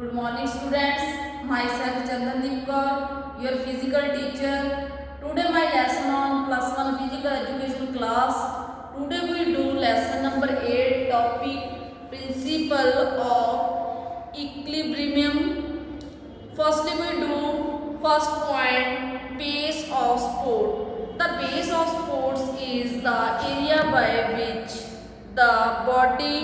Good morning students. Myself Chandandeep Kaur, your physical teacher. Today my lesson on plus 1 physical education class. Today we do lesson number 8, topic principle of equilibrium. Firstly we do first point, base of sport. The base of sports is the area by which the body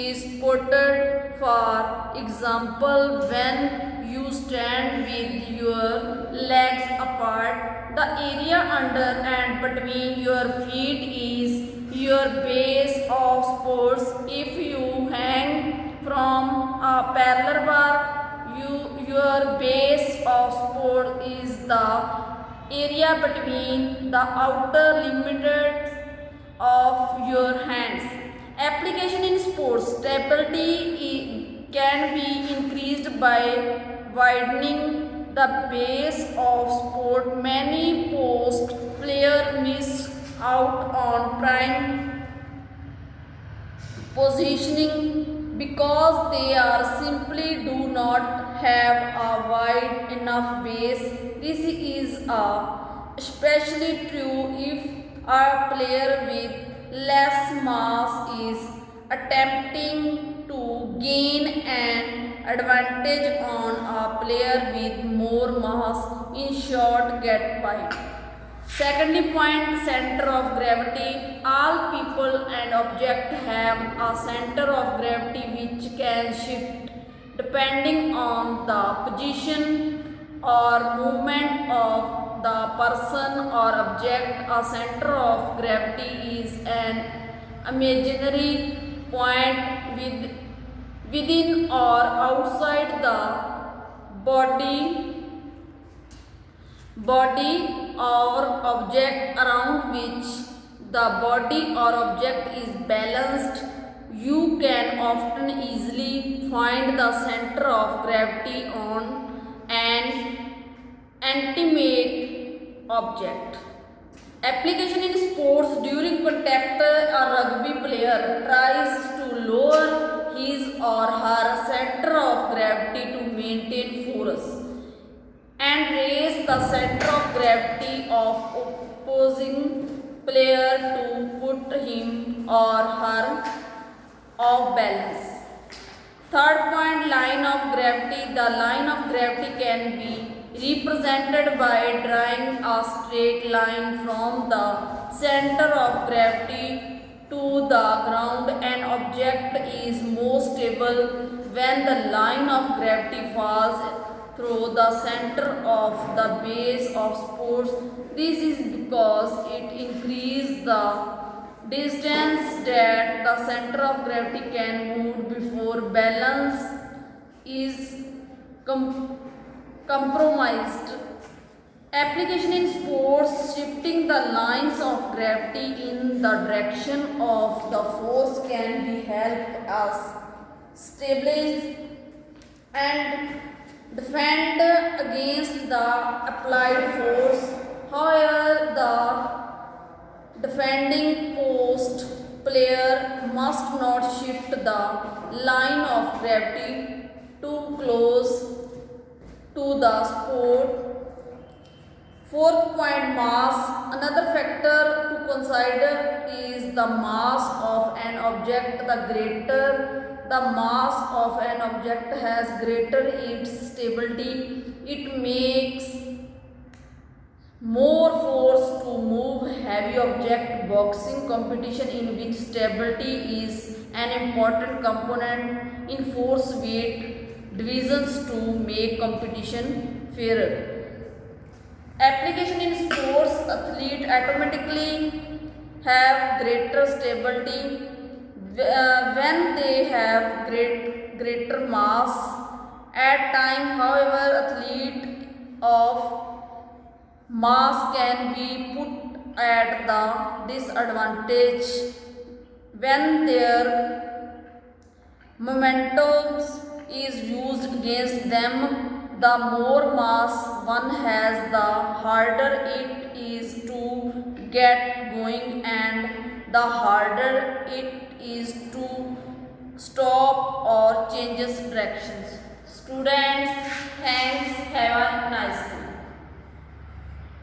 is supported. For example, when you stand with your legs apart, the area under and between your feet is your base of supports. If you hang from a parallel bar, your base of support is the area between the outer limits of your hands. Application in sports. Stability can be increased by widening the base of sport. Many post players miss out on prime positioning because they are simply do not have a wide enough base. This is especially true if a player with less mass is attempting to gain an advantage on a player with more mass. In short, get wide. Secondly point, center of gravity. All people and objects have a center of gravity which can shift depending on the position or movement of the person or object. A center of gravity is an imaginary point within or outside the body or object around which the body or object is balanced. You can often easily find the center of gravity on an inanimate object. Application in sports. During contact, a rugby player tries to lower his or her center of gravity to maintain force and raise the center of gravity of opposing player to put him or her off balance. Third point, line of gravity. The line of gravity can be represented by drawing a straight line from the center of gravity to the ground. An object is most stable when the line of gravity falls through the center of the base of force. This is because it increases the distance that the center of gravity can move before balance is compromised. Application in sports. Shifting the lines of gravity in the direction of the force can be help us stabilize and defend against the applied force. However, the defending post player must not shift the line of gravity too close to the sport. Fourth point, mass. Another factor to consider is the mass of an object. The greater the mass of an object has, greater its stability. It makes more force to move heavy object. Boxing competition, in which stability is an important component, in force weight divisions to make competition fairer. Application in sports. Athletes automatically have greater stability when they have greater mass at time. However, athlete of mass can be put at the disadvantage when their momentum is used against them. The more mass one has, the harder it is to get going and the harder it is to stop or changes directions. Student